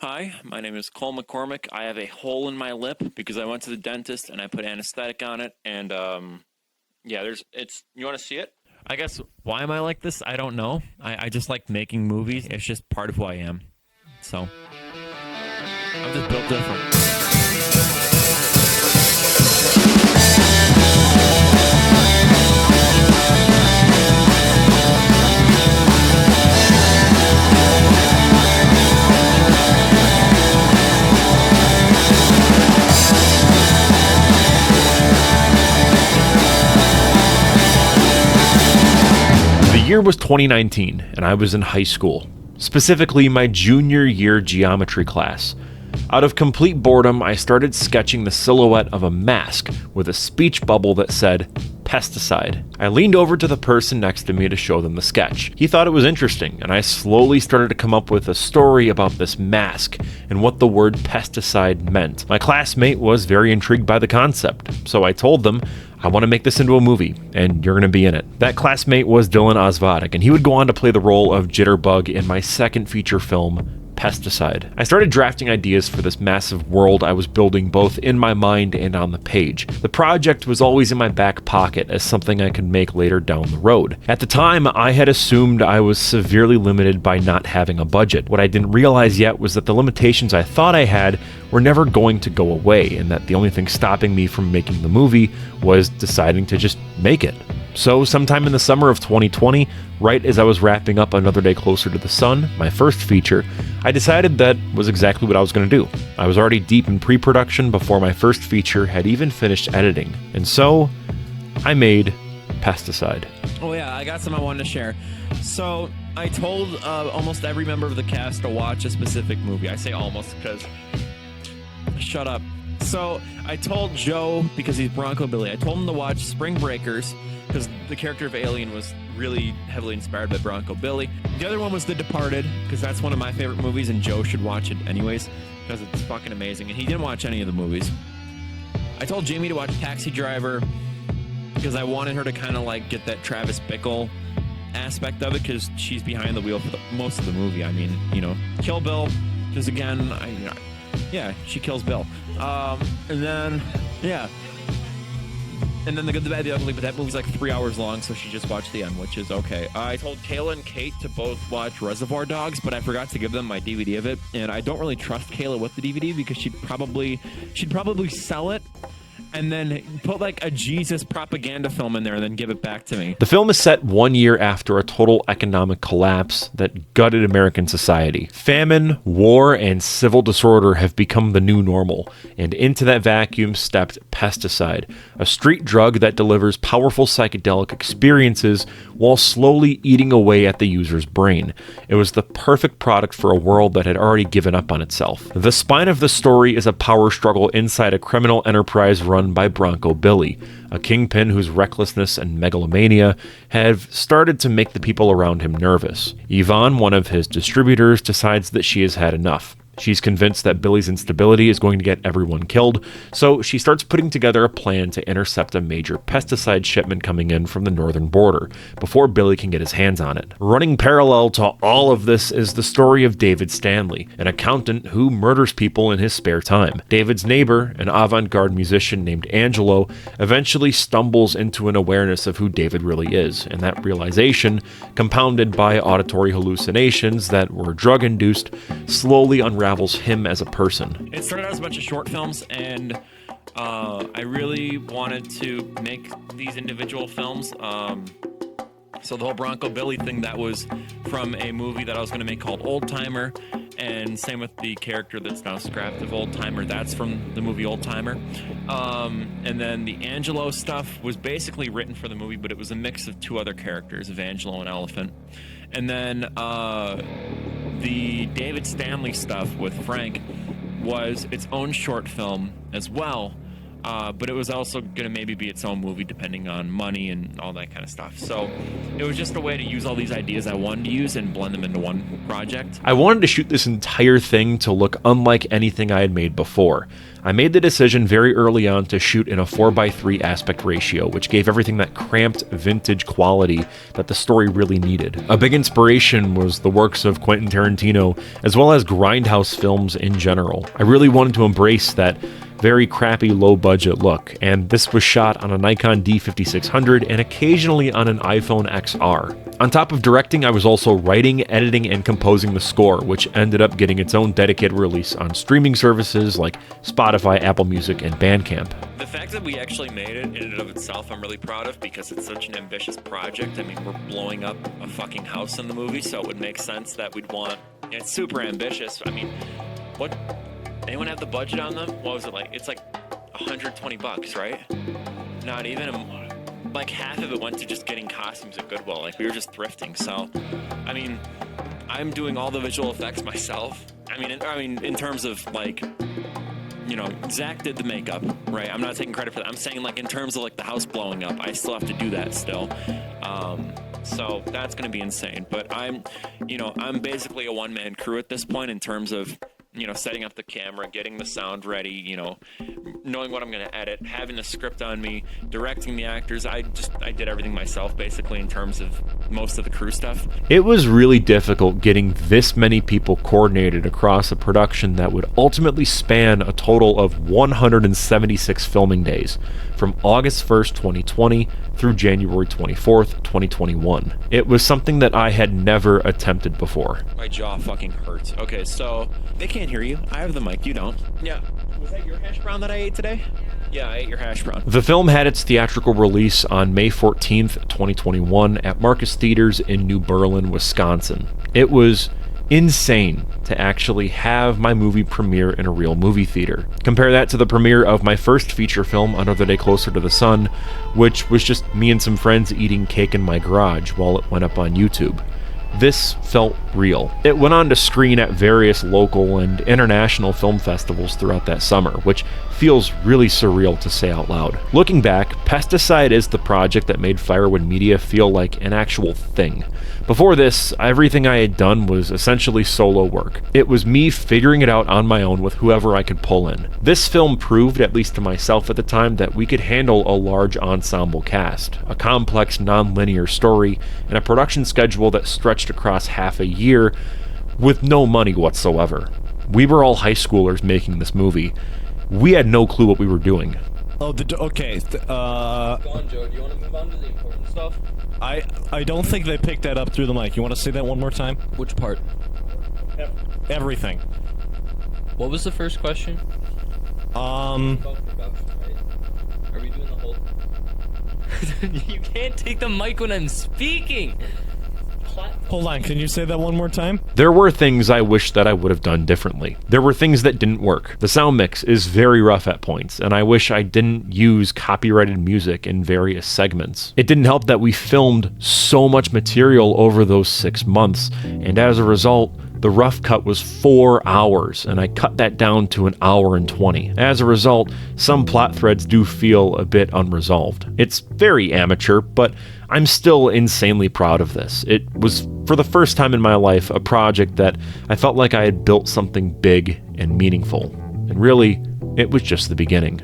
Hi, my name is Cole McCormick. I have a hole in my lip because I went to the dentist and I put anesthetic on it. And yeah, you want to see it? I guess why am I like this? I don't know. I just like making movies. It's just part of who I am. So I'm just built different. The year was 2019, and I was in high school, specifically my junior year geometry class. Out of complete boredom, I started sketching the silhouette of a mask with a speech bubble that said, Pesticide. I leaned over to the person next to me to show them the sketch. He thought it was interesting, and I slowly started to come up with a story about this mask and what the word pesticide meant. My classmate was very intrigued by the concept, so I told them, I want to make this into a movie, and you're going to be in it. That classmate was Dylan Osvadik, and he would go on to play the role of Jitterbug in my second feature film, Pesticide. I started drafting ideas for this massive world I was building both in my mind and on the page. The project was always in my back pocket as something I could make later down the road. At the time, I had assumed I was severely limited by not having a budget. What I didn't realize yet was that the limitations I thought I had were never going to go away, and that the only thing stopping me from making the movie was deciding to just make it. So sometime in the summer of 2020, right as I was wrapping up Another Day Closer to the Sun, my first feature, I decided that was exactly what I was going to do. I was already deep in pre-production before my first feature had even finished editing, and so I made Pesticide. Oh yeah, I got some I wanted to share. So I told almost every member of the cast to watch a specific movie. I say almost because shut up. So I told Joe, because he's Bronco Billy, I told him to watch Spring Breakers because the character of Alien was really heavily inspired by Bronco Billy. The other one was The Departed, because that's one of my favorite movies, and Joe should watch it anyways because it's fucking amazing. And he didn't watch any of the movies. I told Jamie to watch Taxi Driver because I wanted her to kind of like get that Travis Bickle aspect of it, because she's behind the wheel for most of the movie. I mean, Kill Bill, because again, yeah, she kills Bill. And then The Good, the Bad, the Ugly, but that movie's like 3 hours long, so she just watched the end, which is okay. I told Kayla and Kate to both watch Reservoir Dogs, but I forgot to give them my DVD of it, and I don't really trust Kayla with the DVD because she'd probably sell it and then put like a Jesus propaganda film in there and then give it back to me. The film is set 1 year after a total economic collapse that gutted American society. Famine, war, and civil disorder have become the new normal, and into that vacuum stepped Pesticide, a street drug that delivers powerful psychedelic experiences while slowly eating away at the user's brain. It was the perfect product for a world that had already given up on itself. The spine of the story is a power struggle inside a criminal enterprise run by Bronco Billy, a kingpin whose recklessness and megalomania have started to make the people around him nervous. Yvonne, one of his distributors, decides that she has had enough. She's convinced that Billy's instability is going to get everyone killed, so she starts putting together a plan to intercept a major pesticide shipment coming in from the northern border before Billy can get his hands on it. Running parallel to all of this is the story of David Stanley, an accountant who murders people in his spare time. David's neighbor, an avant-garde musician named Angelo, eventually stumbles into an awareness of who David really is, and that realization, compounded by auditory hallucinations that were drug-induced, slowly unravels him as a person. It started out as a bunch of short films, and I really wanted to make these individual films. So the whole Bronco Billy thing, that was from a movie that I was going to make called Old Timer, and same with the character that's now scrapped of Old Timer, that's from the movie Old Timer. And then the Angelo stuff was basically written for the movie, but it was a mix of two other characters, of Angelo and Elephant. And then the David Stanley stuff with Frank was its own short film as well, but it was also going to maybe be its own movie depending on money and all that kind of stuff. So it was just a way to use all these ideas I wanted to use and blend them into one project. I wanted to shoot this entire thing to look unlike anything I had made before. I made the decision very early on to shoot in a 4:3 aspect ratio, which gave everything that cramped vintage quality that the story really needed. A big inspiration was the works of Quentin Tarantino, as well as grindhouse films in general. I really wanted to embrace that very crappy low-budget look, and this was shot on a Nikon D5600 and occasionally on an iPhone XR. On top of directing, I was also writing, editing, and composing the score, which ended up getting its own dedicated release on streaming services like Spotify, Apple Music, and Bandcamp. The fact that we actually made it in and of itself, I'm really proud of, because it's such an ambitious project. I mean, we're blowing up a fucking house in the movie, so it would make sense that we'd want... It's super ambitious. I mean, what... Anyone have the budget on them? What was it like? It's like $120, right? Not even. Like half of it went to just getting costumes at Goodwill. Like we were just thrifting. So, I mean, I'm doing all the visual effects myself. I mean, in terms of like, you know, Zach did the makeup, right? I'm not taking credit for that. I'm saying like in terms of like the house blowing up, I still have to do that still. So that's going to be insane. But I'm basically a one-man crew at this point in terms of, you know, setting up the camera, getting the sound ready, you know, knowing what I'm going to edit, having the script on me, directing the actors. I did everything myself, basically, in terms of most of the crew stuff. It was really difficult getting this many people coordinated across a production that would ultimately span a total of 176 filming days, from August 1st, 2020 through January 24th, 2021. It was something that I had never attempted before. My jaw fucking hurts. Okay, so they can't hear you. I have the mic, you don't. Yeah. Was that your hash brown that I ate today? Yeah, I ate your hash brown. The film had its theatrical release on May 14th, 2021 at Marcus Theaters in New Berlin, Wisconsin. It was insane to actually have my movie premiere in a real movie theater. Compare that to the premiere of my first feature film, Another Day Closer to the Sun, which was just me and some friends eating cake in my garage while it went up on YouTube. This felt real. It went on to screen at various local and international film festivals throughout that summer, which feels really surreal to say out loud. Looking back, Pesticide is the project that made Firewood Media feel like an actual thing. Before this, everything I had done was essentially solo work. It was me figuring it out on my own with whoever I could pull in. This film proved, at least to myself at the time, that we could handle a large ensemble cast, a complex non-linear story, and a production schedule that stretched across half a year with no money whatsoever. We were all high schoolers making this movie. We had no clue what we were doing. Oh, okay. Go on, Joe. Do you want to move on to the important stuff? I don't think they picked that up through the mic. You want to say that one more time? Which part? Everything. What was the first question? About production, right? Are we doing the whole... You can't take the mic when I'm speaking! Hold on, can you say that one more time? There were things I wish that I would have done differently. There were things that didn't work. The sound mix is very rough at points, and I wish I didn't use copyrighted music in various segments. It didn't help that we filmed so much material over those 6 months, and as a result, the rough cut was 4 hours, and I cut that down to 1 hour and 20. As a result, some plot threads do feel a bit unresolved. It's very amateur, but I'm still insanely proud of this. It was, for the first time in my life, a project that I felt like I had built something big and meaningful. And really, it was just the beginning.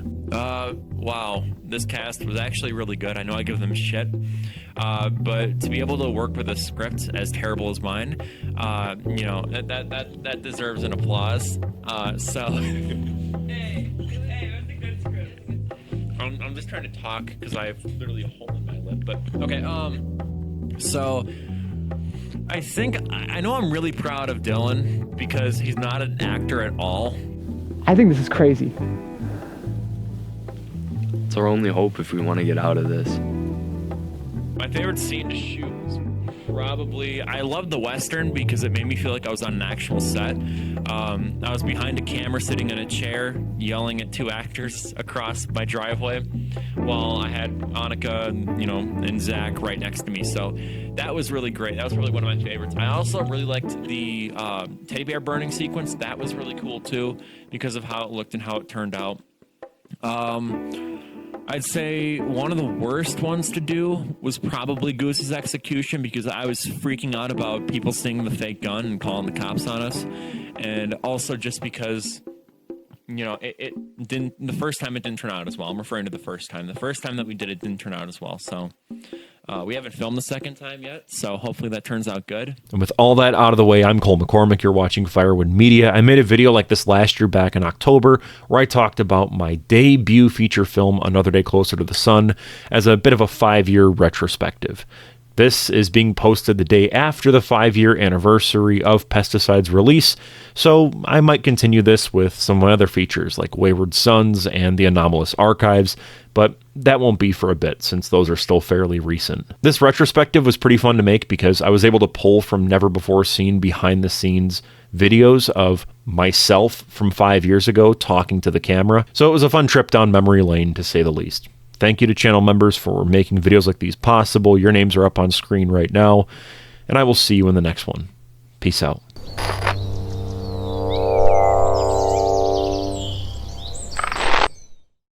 Wow, this cast was actually really good. I know I give them shit, but to be able to work with a script as terrible as mine, you know, that deserves an applause. So, hey, that's a good script. I'm just trying to talk because I have literally a hole in my lip. But okay, so I think I know I'm really proud of Dylan because he's not an actor at all. I think this is crazy. It's our only hope if we want to get out of this. My favorite scene to shoot was probably... I loved the Western because it made me feel like I was on an actual set. I was behind a camera sitting in a chair yelling at 2 actors across my driveway while I had Annika, you know, and Zach right next to me. So that was really great. That was probably one of my favorites. I also really liked the teddy bear burning sequence. That was really cool too because of how it looked and how it turned out. I'd say one of the worst ones to do was probably Goose's execution, because I was freaking out about people seeing the fake gun and calling the cops on us. And also just because, you know, it didn't, the first time it didn't turn out as well. I'm referring to the first time. The first time that we did it didn't turn out as well. So we haven't filmed the second time yet, so hopefully that turns out good. And with all that out of the way, I'm Cole McCormick. You're watching Firewood Media. I made a video like this last year back in October where I talked about my debut feature film, Another Day Closer to the Sun, as a bit of a 5-year retrospective. This is being posted the day after the 5-year anniversary of Pesticide's release, so I might continue this with some of my other features like Wayward Sons and the Anomalous Archives, but that won't be for a bit since those are still fairly recent. This retrospective was pretty fun to make because I was able to pull from never-before-seen behind-the-scenes videos of myself from 5 years ago talking to the camera, so it was a fun trip down memory lane to say the least. Thank you to channel members for making videos like these possible. Your names are up on screen right now, and I will see you in the next one. Peace out.